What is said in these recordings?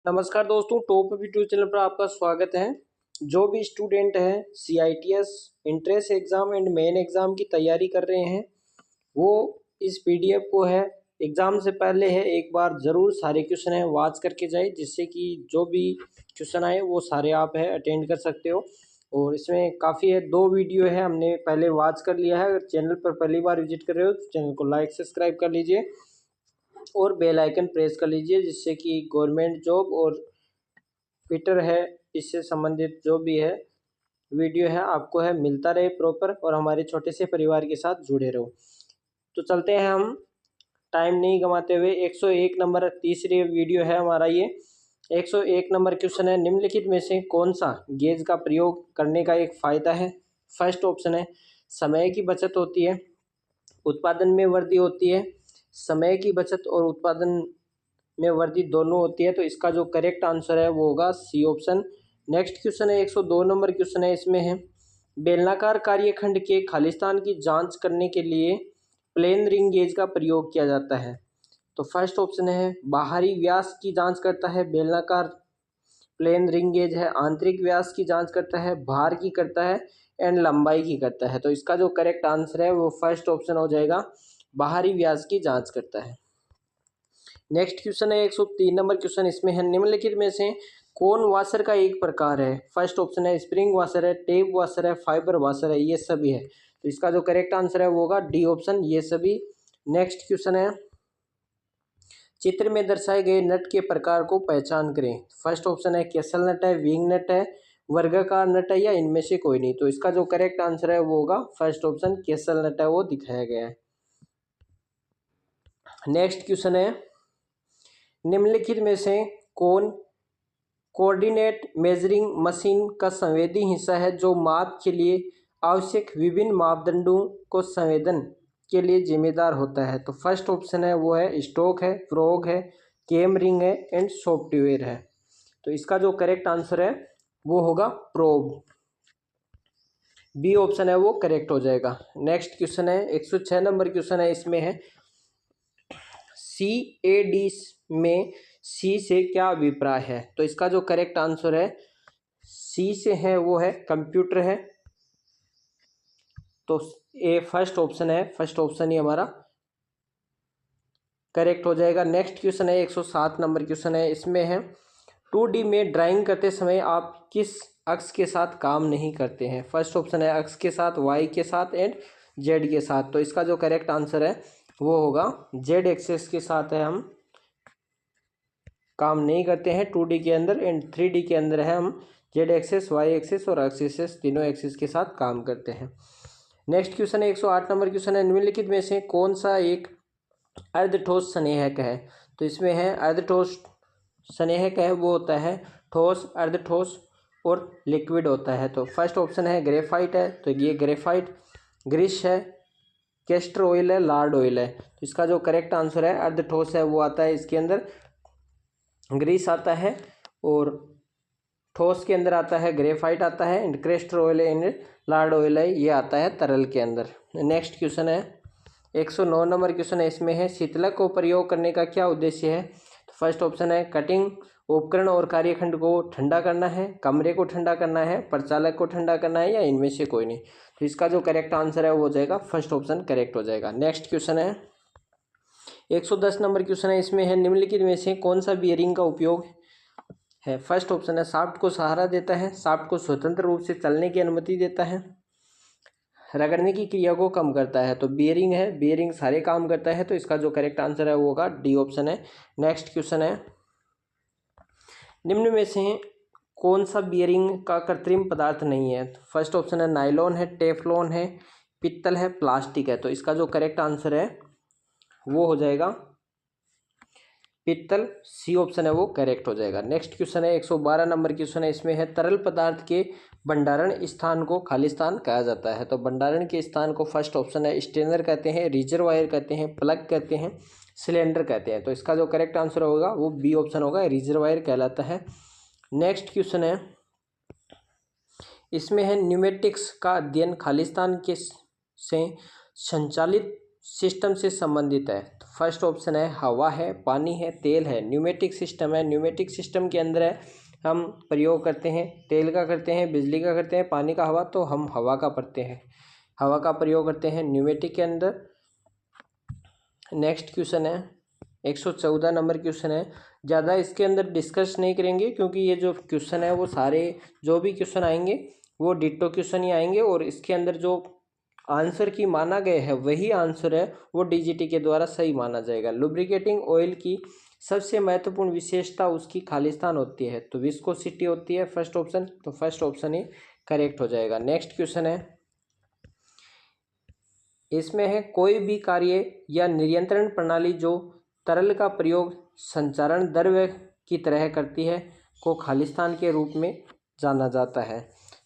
नमस्कार दोस्तों, top YouTube channel पर आपका स्वागत है। जो भी स्टूडेंट हैं CITS entrance exam and main exam की तैयारी कर रहे हैं, वो इस PDF को है एग्ज़ाम से पहले है एक बार ज़रूर सारे क्वेश्चन है वॉच करके जाए, जिससे कि जो भी क्वेश्चन आए वो सारे आप है अटेंड कर सकते हो। और इसमें काफ़ी है, 2 वीडियो है हमने पहले वॉच कर लिया है। अगर चैनल पर पहली बार विजिट कर रहे हो तो चैनल को लाइक सब्सक्राइब कर लीजिए और बेल आइकन प्रेस कर लीजिए, जिससे कि गवर्नमेंट जॉब और ट्विटर है इससे संबंधित जो भी है वीडियो है आपको है मिलता रहे प्रॉपर, और हमारे छोटे से परिवार के साथ जुड़े रहो। तो चलते हैं हम टाइम नहीं गंवाते हुए। 101 नंबर तीसरी वीडियो है हमारा ये। 101 नंबर क्वेश्चन है, निम्नलिखित में से कौन सा गेज का प्रयोग करने का एक फ़ायदा है। फर्स्ट ऑप्शन है समय की बचत होती है, उत्पादन में वृद्धि होती है। समय की बचत और उत्पादन में वृद्धि दोनों होती है, तो इसका जो करेक्ट आंसर है वो होगा सी ऑप्शन। नेक्स्ट क्वेश्चन है 102 नंबर क्वेश्चन है, इसमें है बेलनाकार कार्यखंड के खालिस्तान की जांच करने के लिए प्लेन रिंग गेज का प्रयोग किया जाता है। तो फर्स्ट ऑप्शन है बाहरी व्यास की जांच करता है बेलनाकार प्लेन रिंग गेज है, आंतरिक व्यास की जांच करता है, भार की करता है एंड लंबाई की करता है। तो इसका जो करेक्ट आंसर है वो फर्स्ट ऑप्शन हो जाएगा, बाहरी व्यास की जांच करता है। नेक्स्ट क्वेश्चन है 103 नंबर क्वेश्चन, इसमें है निम्नलिखित में से कौन वाशर का एक प्रकार है। फर्स्ट ऑप्शन है स्प्रिंग वाशर है, टेप वाशर है, फाइबर वाशर है, ये सभी है। तो इसका जो करेक्ट आंसर है वो होगा डी ऑप्शन, ये सभी। नेक्स्ट क्वेश्चन है चित्र में दर्शाए गए नट के प्रकार को पहचान करें। फर्स्ट ऑप्शन है केसल नट है, विंग नट है, वर्गाकार नट है या इनमें से कोई नहीं। तो इसका जो करेक्ट आंसर है वो होगा फर्स्ट ऑप्शन केसल नट है, वो दिखाया गया है। नेक्स्ट क्वेश्चन है निम्नलिखित में से कौन कोऑर्डिनेट मेजरिंग मशीन का संवेदी हिस्सा है जो माप के लिए आवश्यक विभिन्न मापदंडों को संवेदन के लिए जिम्मेदार होता है। तो फर्स्ट ऑप्शन है वो है स्टोक है, प्रोग है, केम रिंग है एंड सॉफ्टवेयर है। तो इसका जो करेक्ट आंसर है वो होगा प्रोब, बी ऑप्शन है वो करेक्ट हो जाएगा। नेक्स्ट क्वेश्चन है 106 नंबर क्वेश्चन है, इसमें है CAD में सी से क्या अभिप्राय है। तो इसका जो करेक्ट आंसर है सी से है वो है कंप्यूटर है। तो ए फर्स्ट ऑप्शन है, फर्स्ट ऑप्शन ही हमारा करेक्ट हो जाएगा। नेक्स्ट क्वेश्चन है 107 नंबर क्वेश्चन है, इसमें है 2D में ड्राइंग करते समय आप किस अक्ष के साथ काम नहीं करते हैं। फर्स्ट ऑप्शन है अक्ष के साथ, वाई के साथ एंड जेड के साथ। तो इसका जो करेक्ट आंसर है वो होगा जेड एक्सेस के साथ है, हम काम नहीं करते हैं 2D के अंदर, एंड 3D के अंदर है हम जेड एक्सेस, वाई एक्सेस और एक्स एक्सेस तीनों एक्सेस के साथ काम करते हैं। नेक्स्ट क्वेश्चन है 108 नंबर क्वेश्चन है, निम्नलिखित में से कौन सा एक अर्धठोस स्नेहक है। तो इसमें है अर्धठोस स्नेहक है वो होता है ठोस, अर्धठोस और लिक्विड होता है। तो फर्स्ट ऑप्शन है ग्रेफाइट है, तो ये ग्रेफाइट, ग्रीस है, कैस्टर ऑयल है, लार्ड ऑयल है। तो इसका जो करेक्ट आंसर है अर्धठोस है वो आता है, इसके अंदर ग्रीस आता है और ठोस के अंदर आता है ग्रेफाइट आता है, and castor oil and Lord oil है ये आता है तरल के अंदर। नेक्स्ट क्वेश्चन है 109 नंबर क्वेश्चन है, इसमें है शीतलक को प्रयोग करने का क्या उद्देश्य है। तो फर्स्ट ऑप्शन है कटिंग उपकरण और कार्यखंड को ठंडा करना है, कमरे को ठंडा करना है, प्रचालक को ठंडा करना है या इनमें से कोई नहीं। तो इसका जो करेक्ट आंसर है वो हो जाएगा फर्स्ट ऑप्शन करेक्ट हो जाएगा। नेक्स्ट क्वेश्चन है 110 नंबर क्वेश्चन है, इसमें है निम्नलिखित में से कौन सा बियरिंग का उपयोग है। फर्स्ट ऑप्शन है शाफ्ट को सहारा देता है, शाफ्ट को स्वतंत्र रूप से चलने की अनुमति देता है, रगड़ने की क्रिया को कम करता है। तो बियरिंग है, बियरिंग सारे काम करता है। तो इसका जो करेक्ट आंसर है वो होगा डी ऑप्शन है। नेक्स्ट क्वेश्चन है निम्न में से कौन सा बियरिंग का कृत्रिम पदार्थ नहीं है। फर्स्ट ऑप्शन है नायलॉन है, टेफ्लॉन है, पित्तल है, प्लास्टिक है। तो इसका जो करेक्ट आंसर है वो हो जाएगा पित्तल, सी ऑप्शन है वो करेक्ट हो जाएगा। नेक्स्ट क्वेश्चन है 112 नंबर क्वेश्चन है, इसमें है तरल पदार्थ के भंडारण स्थान को खालिस्तान कहा जाता है। तो भंडारण के स्थान को फर्स्ट ऑप्शन है स्टेनर कहते हैं, रिजर्वायर कहते हैं, प्लग कहते हैं, सिलेंडर कहते हैं। तो इसका जो करेक्ट आंसर होगा वो बी ऑप्शन होगा, रिजर्वायर कहलाता है। नेक्स्ट क्वेश्चन है इसमें है न्यूमेटिक्स का अध्ययन खालिस्तान के से संचालित सिस्टम से संबंधित है? तो फर्स्ट ऑप्शन है हवा है, पानी है, तेल है। न्यूमेटिक सिस्टम है, न्यूमेटिक सिस्टम के अंदर है हम प्रयोग करते हैं तेल का, करते हैं बिजली का, करते हैं पानी का, हवा, तो हम हवा का पढ़ते हैं, हवा का प्रयोग करते हैं न्यूमेटिक के अंदर। नेक्स्ट क्वेश्चन है 114 नंबर क्वेश्चन है। ज़्यादा इसके अंदर डिस्कस नहीं करेंगे क्योंकि ये जो क्वेश्चन है वो सारे जो भी क्वेश्चन आएंगे वो डिट्टो क्वेश्चन ही आएंगे, और इसके अंदर जो आंसर की माना गया है वही आंसर है वो डीजीटी के द्वारा सही माना जाएगा। लुब्रिकेटिंग ऑयल की सबसे महत्वपूर्ण विशेषता उसकी खालिस्तान होती है, तो विस्कोसिटी होती है फर्स्ट ऑप्शन, तो फर्स्ट ऑप्शन ही करेक्ट हो जाएगा। नेक्स्ट क्वेश्चन है, इसमें है कोई भी कार्य या नियंत्रण प्रणाली जो तरल का प्रयोग संचारण द्रव्य की तरह करती है को खालिस्तान के रूप में जाना जाता है।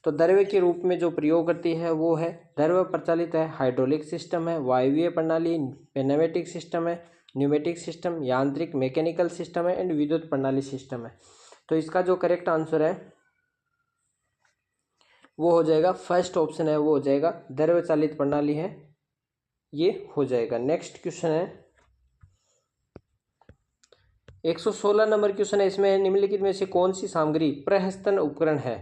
तो द्रव्य के रूप में जो प्रयोग करती है वो है द्रव्य प्रचालित है, हाइड्रोलिक सिस्टम है, वायवीय प्रणाली, न्यूमेटिक सिस्टम है, न्यूमेटिक सिस्टम, यांत्रिक मैकेनिकल सिस्टम है, एंड विद्युत प्रणाली सिस्टम है। तो इसका जो करेक्ट आंसर है वो हो जाएगा फर्स्ट ऑप्शन है, वो हो जाएगा द्रव्य चालित प्रणाली है, ये हो जाएगा। नेक्स्ट क्वेश्चन है 116 नंबर क्वेश्चन है। इसमें निम्नलिखित में से कौन सी सामग्री प्रहस्तन उपकरण है,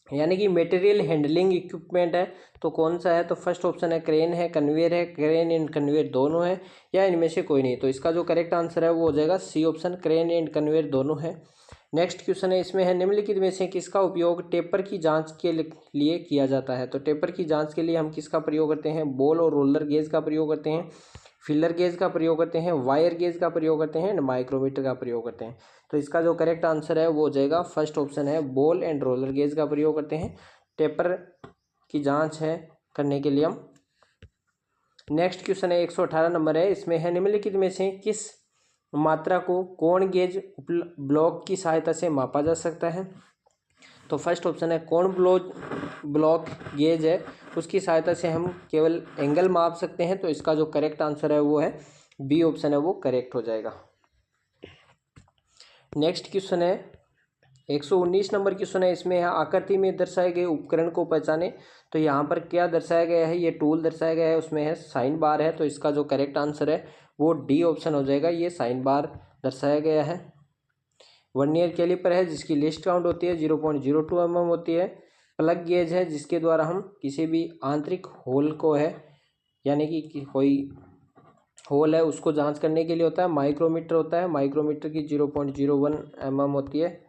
यानी कि मटेरियल हैंडलिंग इक्विपमेंट है, तो कौन सा है? तो फर्स्ट ऑप्शन है क्रेन है, कन्वेयर है, क्रेन एंड कन्वेयर दोनों है, या इनमें से कोई नहीं। तो इसका जो करेक्ट आंसर है वो हो जाएगा C option, crane and conveyor दोनों है। नेक्स्ट क्वेश्चन है, इसमें है निम्नलिखित में से किसका उपयोग टेपर की जांच के लिए किया जाता है? तो टेपर की जांच के लिए हम किसका प्रयोग करते हैं? बॉल और रोलर गेज का प्रयोग करते हैं, फिलर गेज का प्रयोग करते हैं, वायर गेज का प्रयोग करते हैं, एंड माइक्रोमीटर का प्रयोग करते हैं। तो इसका जो करेक्ट आंसर है वो हो जाएगा फर्स्ट ऑप्शन है, बॉल एंड रोलर गेज का प्रयोग करते हैं टेपर की जांच है करने के लिए हम। नेक्स्ट क्वेश्चन है 118 नंबर है। इसमें है निम्नलिखित में से किस मात्रा को कोण गेज ब्लॉक की सहायता से मापा जा सकता है? तो फर्स्ट ऑप्शन है कोण ब्लॉक गेज है, उसकी सहायता से हम केवल एंगल माप सकते हैं, तो इसका जो करेक्ट आंसर है वो है बी ऑप्शन है, वो करेक्ट हो जाएगा। नेक्स्ट क्वेश्चन है 119 नंबर क्वेश्चन है। इसमें आकृति में दर्शाए गए उपकरण को पहचाने, तो यहाँ पर क्या दर्शाया गया है? ये टूल दर्शाया गया है, उसमें है साइन बार है, तो इसका जो करेक्ट आंसर है वो डी ऑप्शन हो जाएगा, ये साइन बार दर्शाया गया है। वर्नियर कैलिपर है जिसकी लिस्ट काउंट होती है 0.02 mm होती है। प्लग गेज है जिसके द्वारा हम किसी भी आंतरिक होल को है, यानी कि कोई होल है उसको जांच करने के लिए होता है। माइक्रोमीटर होता है, माइक्रोमीटर की 0.01 mm होती है।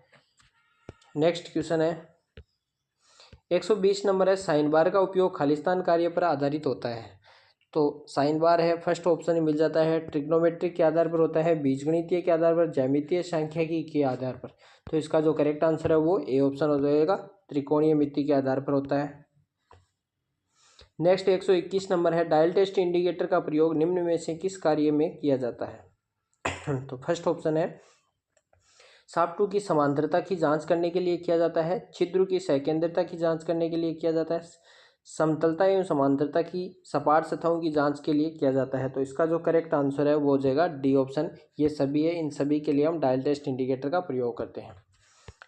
नेक्स्ट क्वेश्चन है 120 नंबर है। साइन बार का उपयोग खालिस्तान कार्य पर आधारित होता है, तो साइन बार है फर्स्ट ऑप्शन मिल जाता है ट्रिग्नोमेट्रिक के आधार पर होता है, बीजगणितीय के आधार पर, ज्यामितीय सांख्यिकी के आधार पर। तो इसका जो करेक्ट आंसर है वो ए ऑप्शन हो जाएगा, त्रिकोणीय मिति के आधार पर होता है। नेक्स्ट 121 नंबर है। डायल टेस्ट इंडिकेटर का प्रयोग निम्न में से किस कार्य में किया जाता है? तो फर्स्ट ऑप्शन है साफ्टू की समांतरता की जांच करने के लिए किया जाता है, छिद्र की सकेंद्रता की जांच करने के लिए किया जाता है, समतलता एवं समांतरता की सपाट सतहों की जांच के लिए किया जाता है। तो इसका जो करेक्ट आंसर है वो हो जाएगा डी ऑप्शन, ये सभी है, इन सभी के लिए हम डायल टेस्ट इंडिकेटर का प्रयोग करते हैं।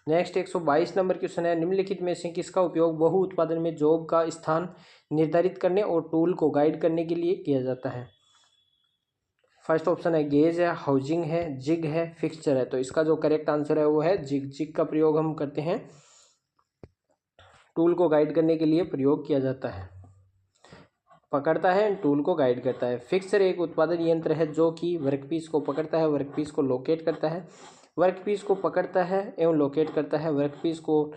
नेक्स्ट 122 नंबर क्वेश्चन है। निम्नलिखित में से किसका उपयोग बहु उत्पादन में जॉब का स्थान निर्धारित करने और टूल को गाइड करने के लिए किया जाता है? फर्स्ट ऑप्शन है गेज है, हाउजिंग है, जिग है, फिक्सचर है। तो इसका जो करेक्ट आंसर है वो है जिग। जिग का प्रयोग हम करते हैं टूल को गाइड करने के लिए प्रयोग किया जाता है, पकड़ता है टूल को गाइड करता है। फिक्सर एक उत्पादन यंत्र है जो कि वर्कपीस को पकड़ता है, वर्कपीस को लोकेट करता है, वर्कपीस को पकड़ता है एवं लोकेट करता है, वर्कपीस को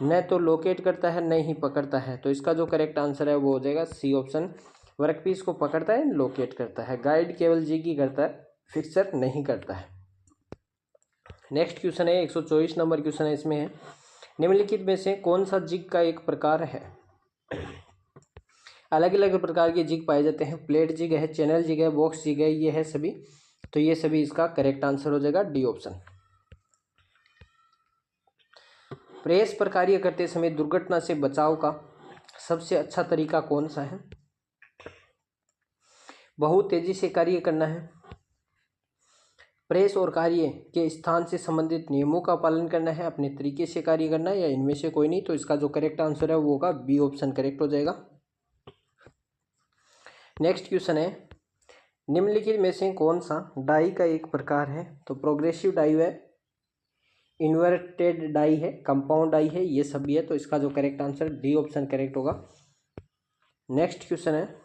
न तो लोकेट करता है न ही पकड़ता है। तो इसका जो करेक्ट आंसर है वो हो जाएगा सी ऑप्शन, वर्कपीस को पकड़ता है लोकेट करता है। गाइड केवल जिग ही करता है, फिक्सर नहीं करता है। नेक्स्ट क्वेश्चन है 124 नंबर क्वेश्चन है। इसमें है निम्नलिखित में से कौन सा जिग का एक प्रकार है? अलग अलग प्रकार के जिग पाए जाते हैं, प्लेट जिग है, चैनल जिग है, बॉक्स जिग है, ये है सभी। तो ये सभी इसका करेक्ट आंसर हो जाएगा डी ऑप्शन। प्रेस पर कार्य करते समय दुर्घटना से बचाव का सबसे अच्छा तरीका कौन सा है? बहुत तेजी से कार्य करना है, प्रेस और कार्य के स्थान से संबंधित नियमों का पालन करना है, अपने तरीके से कार्य करना है, या इनमें से कोई नहीं। तो इसका जो करेक्ट आंसर है वो होगा बी ऑप्शन करेक्ट हो जाएगा। नेक्स्ट क्वेश्चन है, निम्नलिखित में से कौन सा डाई का एक प्रकार है? तो प्रोग्रेसिव डाई है, इन्वर्टेड डाई है, कंपाउंड डाई है, ये सभी है। तो इसका जो correct answer D option correct होगा। नेक्स्ट क्वेश्चन है,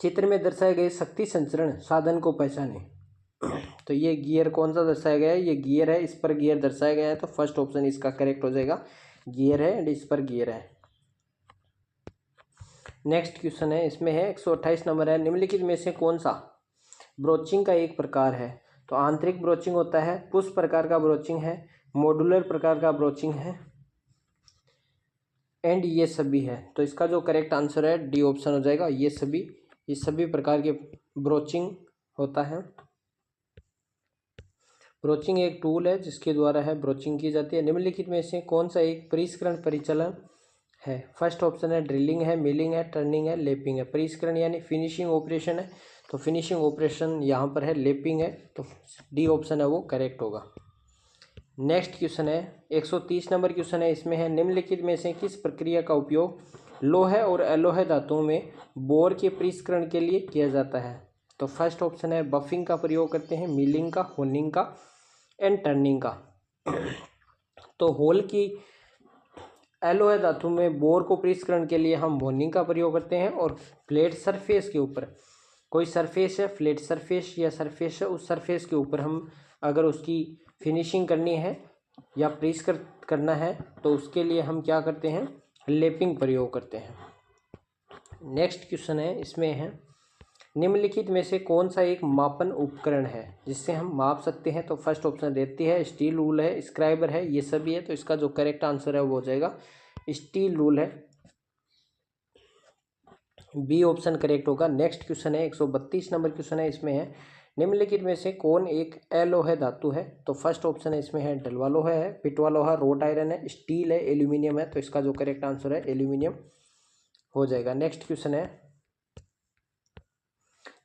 चित्र में दर्शाए गए शक्ति संचरण साधन को पहचाने। तो ये गियर कौन सा दर्शाया गया है? ये गियर है, इस पर गियर दर्शाया गया है। तो फर्स्ट ऑप्शन इसका करेक्ट हो जाएगा, गियर है एंड इस पर गियर है। नेक्स्ट क्वेश्चन है, इसमें है 128 नंबर है, निम्नलिखित में से कौन सा ब्रोचिंग का एक प्रकार है? तो आंतरिक ब्रोचिंग होता है, पुष्प प्रकार का ब्रोचिंग है, मॉड्यूलर प्रकार का ब्रोचिंग है एंड ये सभी है। तो इसका जो करेक्ट आंसर है डी ऑप्शन हो जाएगा, ये सभी प्रकार के ब्रोचिंग होता है। ब्रोचिंग एक टूल है जिसके द्वारा है ब्रोचिंग की जाती है। निम्नलिखित में से कौन सा एक परिष्करण परिचालन है? फर्स्ट ऑप्शन है ड्रिलिंग है, मिलिंग है, टर्निंग है, लेपिंग है। परिष्करण यानी फिनिशिंग ऑपरेशन है, तो फिनिशिंग ऑपरेशन यहाँ पर है, लेपिंग है, तो डी ऑप्शन है वो करेक्ट होगा। नेक्स्ट क्वेश्चन है 130 नंबर क्वेश्चन है, इसमें है निम्नलिखित में से किस प्रक्रिया का उपयोग लोहे और अलोहे धातुओं में बोर के परिष्करण के लिए किया जाता है? तो फर्स्ट ऑप्शन है बफिंग का प्रयोग करते हैं, मिलिंग का, होनिंग का एंड टर्निंग का। तो होल की एलोहे धातु में बोर को परिष्करण के लिए हम होनिंग का प्रयोग करते हैं, और फ्लैट सरफेस के ऊपर कोई सरफेस है, फ्लैट सरफेस या सरफेस है, उस सरफेस के ऊपर हम अगर उसकी फिनिशिंग करनी है या परिष्कृत करना है तो उसके लिए हम क्या करते हैं? लेपिंग प्रयोग करते हैं। नेक्स्ट क्वेश्चन है, इसमें है निम्नलिखित में से कौन सा एक मापन उपकरण है जिससे हम माप सकते हैं? तो फर्स्ट ऑप्शन रेती है, स्टील रूल है, स्क्राइबर है, ये सभी है। तो इसका जो करेक्ट आंसर है वो हो जाएगा स्टील रूल है, बी ऑप्शन करेक्ट होगा। नेक्स्ट क्वेश्चन है 132 नंबर क्वेश्चन है, इसमें है निम्नलिखित में से कौन एक अलोहे धातु है? तो फर्स्ट ऑप्शन है इसमें है डलवा लोहा है, पिटवा लोहा, रोट आयरन है, स्टील है, एल्यूमिनियम है। तो इसका जो करेक्ट आंसर है एल्यूमिनियम हो जाएगा। नेक्स्ट क्वेश्चन है,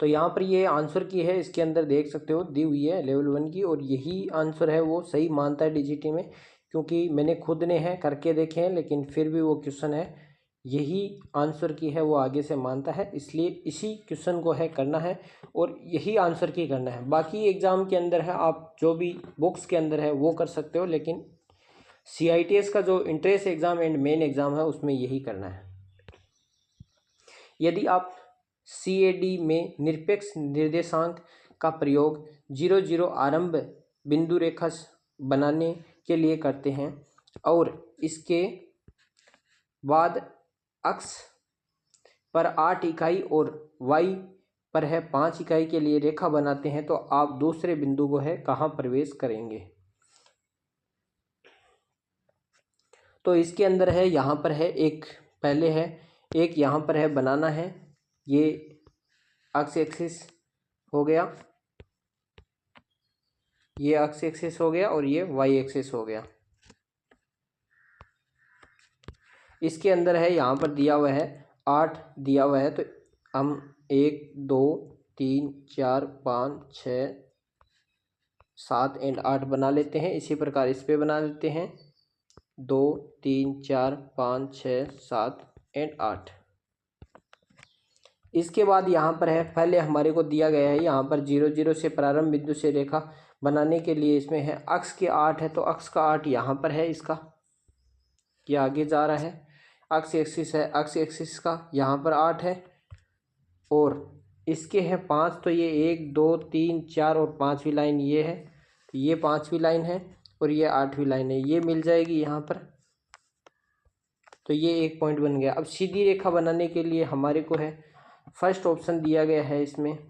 तो यहाँ पर ये आंसर की है, इसके अंदर देख सकते हो दी हुई है लेवल 1 की, और यही आंसर है वो सही मानता है डीजीटी में, क्योंकि मैंने खुद ने है करके देखे हैं, लेकिन फिर भी वो क्वेश्चन है यही आंसर की है वो आगे से मानता है, इसलिए इसी क्वेश्चन को है करना है और यही आंसर की करना है। बाकी एग्ज़ाम के अंदर है आप जो भी बुक्स के अंदर है वो कर सकते हो, लेकिन CITS का जो entrance exam and main exam है उसमें यही करना है। यदि आप CAD में निरपेक्ष निर्देशांक का प्रयोग 0 आरंभ बिंदु रेखा बनाने के लिए करते हैं और इसके बाद अक्ष पर 8 इकाई और y पर है 5 इकाई के लिए रेखा बनाते हैं, तो आप दूसरे बिंदु को है कहाँ प्रवेश करेंगे? तो इसके अंदर है यहाँ पर है एक पहले है, एक यहाँ पर है बनाना है, ये अक्ष एक्सिस हो गया, ये अक्ष एक्सिस हो गया और ये y एक्सिस हो गया। इसके अंदर है यहाँ पर दिया हुआ है 8 दिया हुआ है, तो हम 1 2 3 4 5 6 7 एंड 8 बना लेते हैं। इसी प्रकार इस पे बना लेते हैं 2 3 4 5 6 7 एंड 8। इसके बाद यहाँ पर है पहले हमारे को दिया गया है यहाँ पर 0 0 से प्रारंभ बिंदु से रेखा बनाने के लिए इसमें है अक्ष के 8 है, तो अक्ष का 8 यहाँ पर है, इसका ये आगे जा रहा है, अक्ष एक्सिस है, अक्ष एक्सिस का यहाँ पर 8 है और इसके हैं 5, तो ये 1 2 3 4 और 5वीं लाइन ये है, तो ये 5वीं लाइन है और ये 8वीं लाइन है, ये मिल जाएगी यहाँ पर, तो ये एक पॉइंट बन गया। अब सीधी रेखा बनाने के लिए हमारे को है फर्स्ट ऑप्शन दिया गया है, इसमें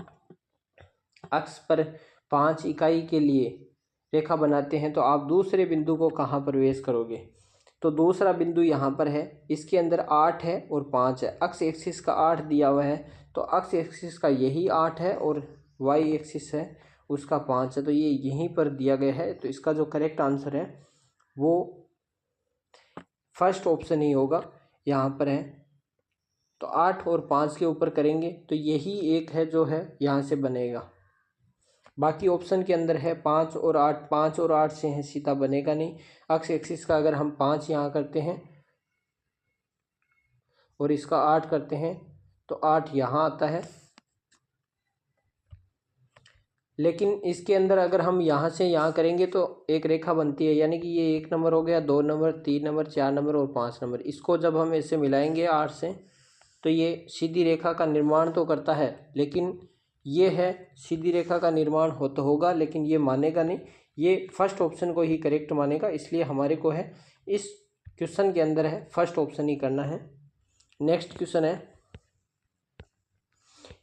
अक्ष पर 5 इकाई के लिए रेखा बनाते हैं, तो आप दूसरे बिंदु को कहाँ प्रवेश करोगे? तो दूसरा बिंदु यहाँ पर है, इसके अंदर 8 है और 5 है, अक्ष एक्सिस का 8 दिया हुआ है, तो अक्ष एक्सिस का यही 8 है और y एक्सिस है उसका 5 है, तो ये यहीं पर दिया गया है। तो इसका जो करेक्ट आंसर है वो फर्स्ट ऑप्शन ही होगा, यहाँ पर है, तो 8 और 5 के ऊपर करेंगे तो यही एक है जो है यहाँ से बनेगा। बाकी ऑप्शन के अंदर है 5 और 8, 5 और 8 से है सीधा बनेगा नहीं। अक्ष एक्सिस का अगर हम 5 यहाँ करते हैं और इसका 8 करते हैं तो 8 यहाँ आता है। लेकिन इसके अंदर अगर हम यहाँ से यहाँ करेंगे तो एक रेखा बनती है, यानी कि ये 1 नंबर हो गया, 2 नंबर, 3 नंबर, 4 नंबर और 5 नंबर। इसको जब हम ऐसे मिलाएंगे 8 से तो ये सीधी रेखा का निर्माण तो करता है, लेकिन ये है सीधी रेखा का निर्माण हो तो होगा, लेकिन ये मानेगा नहीं, ये फर्स्ट ऑप्शन को ही करेक्ट मानेगा। इसलिए हमारे को है इस क्वेश्चन के अंदर है फर्स्ट ऑप्शन ही करना है। नेक्स्ट क्वेश्चन है,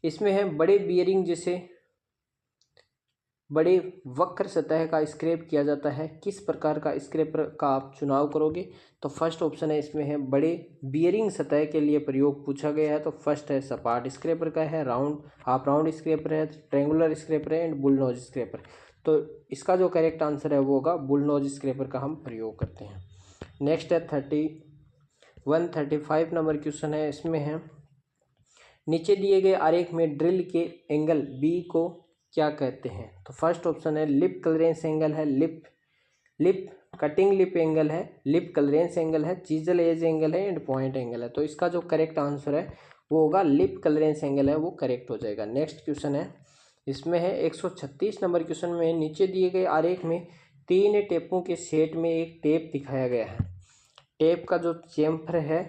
इसमें है बड़े बियरिंग जैसे बड़े वक्र सतह का स्क्रैप किया जाता है, किस प्रकार का स्क्रैपर का आप चुनाव करोगे? तो फर्स्ट ऑप्शन है इसमें है बड़े बियरिंग सतह के लिए प्रयोग पूछा गया है। तो फर्स्ट है सपाट स्क्रैपर का है, राउंड हाफ राउंड स्क्रैपर है, ट्रेंगुलर स्क्रैपर है एंड बुलनोज स्क्रैपर। तो इसका जो करेक्ट आंसर है वो होगा बुलनोज स्क्रैपर का हम प्रयोग करते हैं। नेक्स्ट है 35 नंबर क्वेश्चन है। इसमें है नीचे दिए गए आरेख में ड्रिल के एंगल बी को क्या कहते हैं? तो फर्स्ट ऑप्शन है लिप क्लीयरेंस एंगल है, लिप कटिंग लिप एंगल है, लिप क्लीयरेंस एंगल है, चीजल एज एंगल है एंड पॉइंट एंगल है। तो इसका जो करेक्ट आंसर है वो होगा लिप क्लीयरेंस एंगल है, वो करेक्ट हो जाएगा। नेक्स्ट क्वेश्चन है, इसमें है 136 नंबर क्वेश्चन में नीचे दिए गए आरेख में 3 टेपों के सेट में एक टेप दिखाया गया है। टेप का जो चेम्फर है,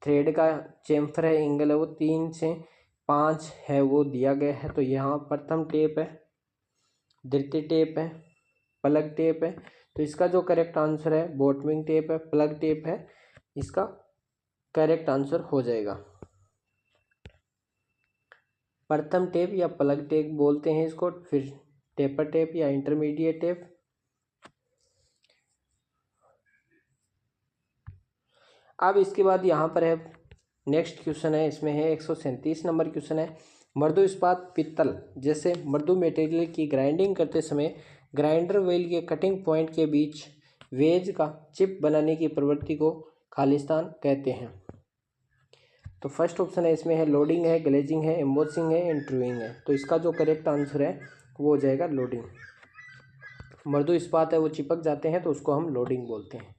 थ्रेड का चेम्फर है, एंगल है वो 3 से 5 है, वो दिया गया है। तो यहाँ प्रथम टेप है, द्वितीय टेप है, प्लग टेप है। तो इसका जो करेक्ट आंसर है बॉटमिंग टेप है, प्लग टेप है, इसका करेक्ट आंसर हो जाएगा। प्रथम टेप या प्लग टेप बोलते हैं इसको, फिर टेपर टेप या इंटरमीडिएट टेप। अब इसके बाद यहाँ पर है नेक्स्ट क्वेश्चन है, इसमें है 137 नंबर क्वेश्चन है। मृदु इस्पात पित्तल जैसे मृदु मटेरियल की ग्राइंडिंग करते समय ग्राइंडर व्हील के कटिंग पॉइंट के बीच वेज का चिप बनाने की प्रवृत्ति को खालिस्तान कहते हैं। तो फर्स्ट ऑप्शन है इसमें है लोडिंग है, ग्लेजिंग है, एम्बोसिंग है, इंट्रूइंग है। तो इसका जो करेक्ट आंसर है वो हो जाएगा लोडिंग। मृदु इस्पात है वो चिपक जाते हैं तो उसको हम लोडिंग बोलते हैं।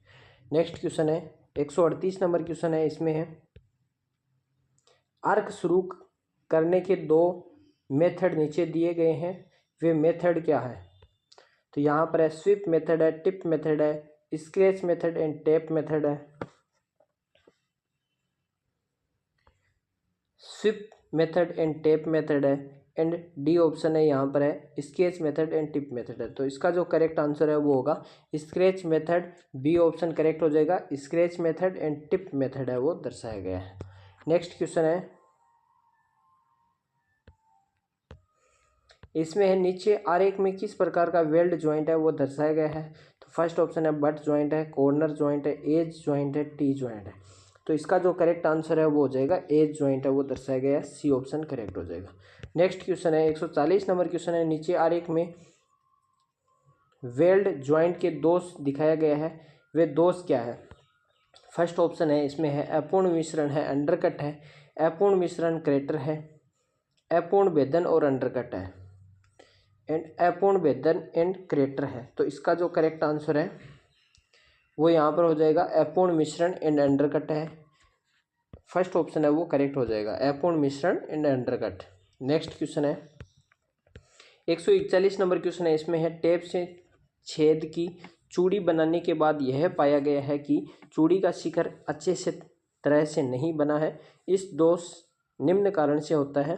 नेक्स्ट क्वेश्चन है 138 नंबर क्वेश्चन है। इसमें है आर्क शुरू करने के 2 मेथड नीचे दिए गए हैं, वे मेथड क्या है? तो यहाँ पर है स्वीप मेथड है, टिप मेथड है, scratch method and tap method है। Sweep method and tap method है एंड डी ऑप्शन है यहाँ पर है sketch method and tip method है। तो इसका जो करेक्ट आंसर है वो होगा scratch method, B option correct हो जाएगा। Scratch method and tip method है वो दर्शाया गया है। नेक्स्ट क्वेश्चन है, इसमें है नीचे आरेख में किस प्रकार का वेल्ड ज्वाइंट है वो दर्शाया गया है। तो फर्स्ट ऑप्शन है बट ज्वाइंट है, कॉर्नर ज्वाइंट है, एज ज्वाइंट है, टी ज्वाइंट है। तो इसका जो करेक्ट आंसर है वो हो जाएगा एज ज्वाइंट है वो दर्शाया गया है, सी ऑप्शन करेक्ट हो जाएगा। नेक्स्ट क्वेश्चन है 140 नंबर क्वेश्चन है। नीचे आरेख में वेल्ड ज्वाइंट के दोष दिखाया गया है, वे दोष क्या है? फर्स्ट ऑप्शन है इसमें है अपूर्ण मिश्रण है, अंडरकट है, अपूर्ण मिश्रण क्रेटर है, अपूर्ण भेदन और अंडरकट है एंड अपूर्ण भेदन एंड क्रेटर है। तो इसका जो करेक्ट आंसर है वो यहाँ पर हो जाएगा अपूर्ण मिश्रण एंड अंडरकट है। फर्स्ट ऑप्शन है वो करेक्ट हो जाएगा, अपूर्ण मिश्रण एंड अंडरकट। नेक्स्ट क्वेश्चन है 141 नंबर क्वेश्चन है। इसमें है टेप से छेद की चूड़ी बनाने के बाद यह पाया गया है कि चूड़ी का शिखर अच्छे से तरह से नहीं बना है, इस दोष निम्न कारण से होता है।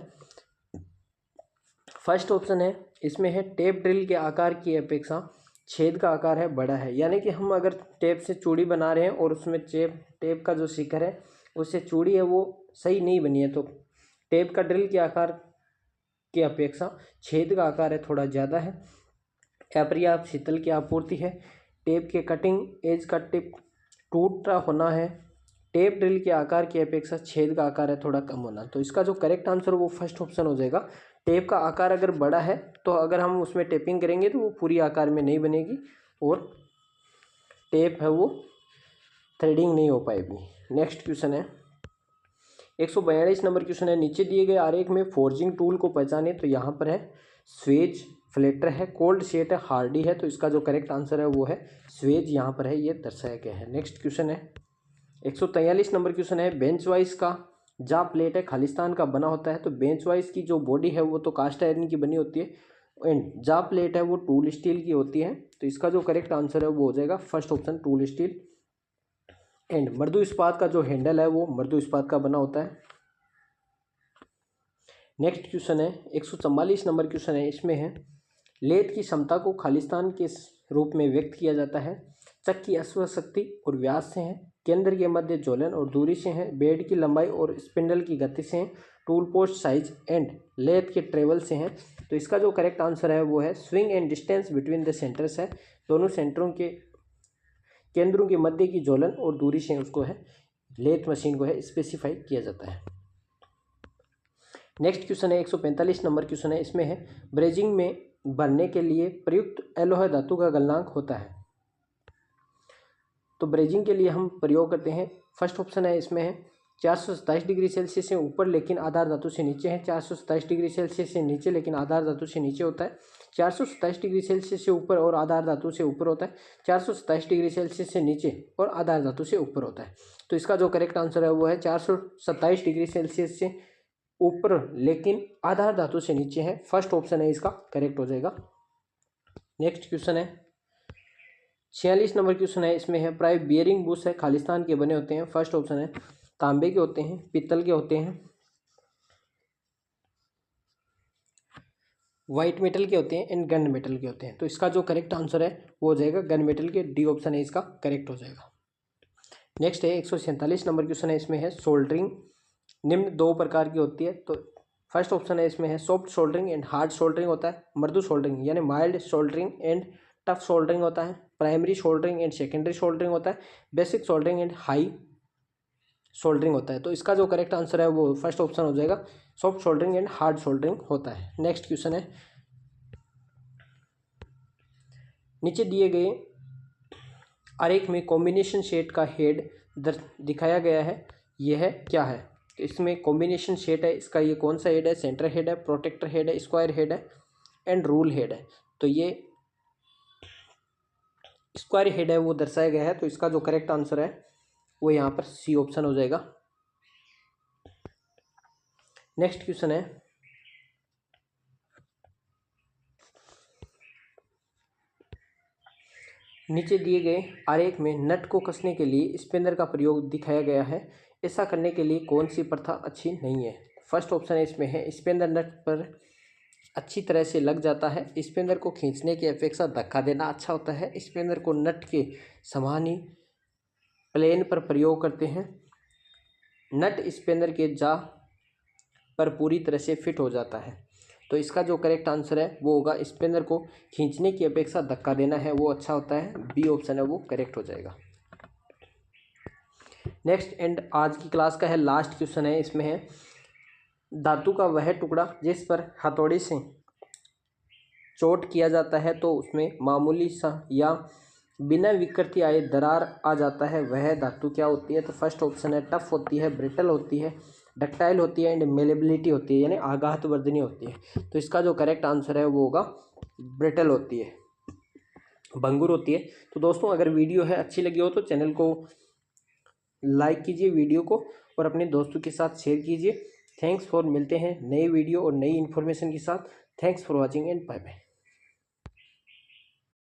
फर्स्ट ऑप्शन है इसमें है टेप ड्रिल के आकार की अपेक्षा छेद का आकार है बड़ा है, यानी कि हम अगर टेप से चूड़ी बना रहे हैं और उसमें टेप का जो शिखर है उससे चूड़ी है वो सही नहीं बनी है, तो टेप का ड्रिल के आकार की अपेक्षा छेद का आकार है थोड़ा ज़्यादा है। अपर्याप्त शीतल की आपूर्ति है, टेप के कटिंग एज का टिप टूटा होना है, टेप ड्रिल के आकार की अपेक्षा छेद का आकार है थोड़ा कम होना। तो इसका जो करेक्ट आंसर वो फर्स्ट ऑप्शन हो जाएगा। टेप का आकार अगर बड़ा है तो अगर हम उसमें टेपिंग करेंगे तो वो पूरी आकार में नहीं बनेगी और टेप है वो थ्रेडिंग नहीं हो पाएगी। नेक्स्ट क्वेश्चन है 142 नंबर क्वेश्चन है। नीचे दिए गए आरेख में फोर्जिंग टूल को पहचाने। तो यहाँ पर है स्वेज फ्लेटर है, कोल्ड शेट है, हार्डी है। तो इसका जो करेक्ट आंसर है वो है स्वेज, यहाँ पर है ये दर्शाया गया है। नेक्स्ट क्वेश्चन है 143 नंबर क्वेश्चन है। बेंच वाइज का जा प्लेट है खालिस्तान का बना होता है, तो बेंच वाइज की जो बॉडी है वो तो कास्ट आयरन की बनी होती है, एंड जा प्लेट है वो टूल स्टील की होती है। तो इसका जो करेक्ट आंसर है वो हो जाएगा first option tool steel. And मृदु इस्पात का जो हैंडल है वो मृदु इस्पात का बना होता है। नेक्स्ट क्वेश्चन है 144 नंबर क्वेश्चन है, इसमें है लेथ की क्षमता को खालिस्तान के रूप में व्यक्त किया जाता है। चक की अश्व शक्ति और व्यास से है, केंद्र के मध्य ज्वलन और दूरी से है, बेड की लंबाई और स्पिंडल की गति से है, tool post size and lathe के ट्रेवल से है। तो इसका जो करेक्ट आंसर है वो है swing and distance between the centres है। दोनों सेंटरों के केंद्रों के मध्य की ज्वलन और दूरी से उसको है लेथ मशीन को है स्पेसिफाई किया जाता है। नेक्स्ट क्वेश्चन है 145 नंबर क्वेश्चन है, इसमें है ब्रेजिंग में भरने के लिए प्रयुक्त एलोह धातु का गलनांक होता है। तो ब्रेजिंग के लिए हम प्रयोग करते हैं, फर्स्ट ऑप्शन है इसमें है 427 डिग्री सेल्सियस से ऊपर लेकिन आधार धातु से नीचे है, 427 डिग्री सेल्सियस से नीचे लेकिन आधार धातु से नीचे होता है, 427 डिग्री सेल्सियस से ऊपर और आधार धातु से ऊपर होता है, 427 डिग्री सेल्सियस से नीचे और आधार धातु से ऊपर होता है। तो इसका जो करेक्ट आंसर है वो है 427 डिग्री सेल्सियस से ऊपर लेकिन आधार धातु से नीचे है, फर्स्ट ऑप्शन है इसका करेक्ट हो जाएगा। नेक्स्ट क्वेश्चन है 46 नंबर क्वेश्चन है, इसमें है प्राय बियरिंग बुश है खालिस्तान के बने होते हैं। फर्स्ट ऑप्शन है तांबे के होते हैं, पीतल के होते हैं, वाइट मेटल के होते हैं एंड गन मेटल के होते हैं। तो इसका जो करेक्ट आंसर है वो हो जाएगा गन मेटल के, डी ऑप्शन है इसका करेक्ट हो जाएगा। नेक्स्ट है 147 नंबर क्वेश्चन है, इसमें है सोल्डरिंग निम्न दो प्रकार की होती है। तो फर्स्ट ऑप्शन है इसमें है soft soldering and hard soldering होता है, मृदु सोल्डरिंग यानी mild soldering and tough soldering होता है, primary soldering and secondary soldering होता है, basic soldering and high soldering होता है। तो इसका जो करेक्ट आंसर है वो फर्स्ट ऑप्शन हो जाएगा soft soldering and hard soldering होता है। नेक्स्ट क्वेश्चन है नीचे दिए गए आरेख में कॉम्बिनेशन सेट का हेड दिखाया गया है, यह क्या है। तो इसमें कॉम्बिनेशन सेट है, इसका ये कौन सा हेड है, सेंटर हेड है, प्रोटेक्टर हेड है, स्क्वायर हेड है एंड रूल हेड है। तो ये स्क्वायर हेड है वो दर्शाया गया है, तो इसका जो करेक्ट आंसर है वो यहाँ पर सी ऑप्शन हो जाएगा। नेक्स्ट क्वेश्चन है नीचे दिए गए आरेख में नट को कसने के लिए स्पिनर का प्रयोग दिखाया गया है, ऐसा करने के लिए कौन सी प्रथा अच्छी नहीं है। फर्स्ट ऑप्शन है इसमें है स्पिनर नट पर अच्छी तरह से लग जाता है, स्पिनर को खींचने की अपेक्षा धक्का देना अच्छा होता है, स्पिनर को नट के समान ही प्लेन पर प्रयोग करते हैं, नट स्पिनर के जा पर पूरी तरह से फिट हो जाता है। तो इसका जो करेक्ट आंसर है वो होगा स्पिनर को खींचने की अपेक्षा धक्का देना है वो अच्छा होता है, बी ऑप्शन है वो करेक्ट हो जाएगा। नेक्स्ट एंड आज की क्लास का है लास्ट क्वेश्चन है, इसमें है धातु का वह टुकड़ा जिस पर हथौड़ी से चोट किया जाता है तो उसमें मामूली सा या बिना विकृति आए दरार आ जाता है, वह धातु क्या होती है। तो फर्स्ट ऑप्शन है टफ होती है, ब्रिटल होती है, डक्टाइल होती है एंड मेलेबिलिटी होती है यानी आघातवर्धनी होती है। तो इसका जो करेक्ट आंसर है वो होगा ब्रिटल होती है, भंगुर होती है। तो दोस्तों अगर वीडियो है अच्छी लगी हो तो चैनल को लाइक कीजिए वीडियो को और अपने दोस्तों के साथ शेयर कीजिए। थैंक्स फॉर, मिलते हैं नई वीडियो और नई इन्फॉर्मेशन के साथ। Thanks for watching and bye bye.